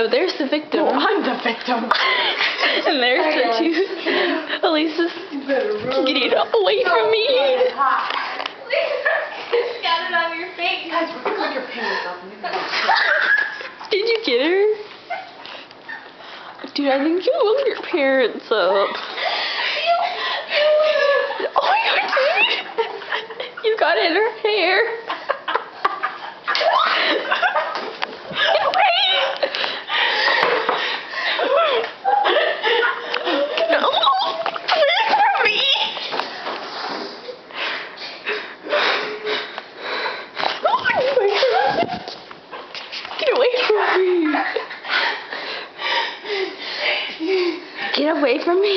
So there's the victim. Well, I'm the victim. And there's the two. Elisa's getting away from me. Got it on your face. Guys, we're gonna look your parents up. Did you get her? Dude, I think you woke your parents up. Oh my god, dude. You got in her hair. Get away! No, away from me! Oh my god! Get away from me! Get away from me!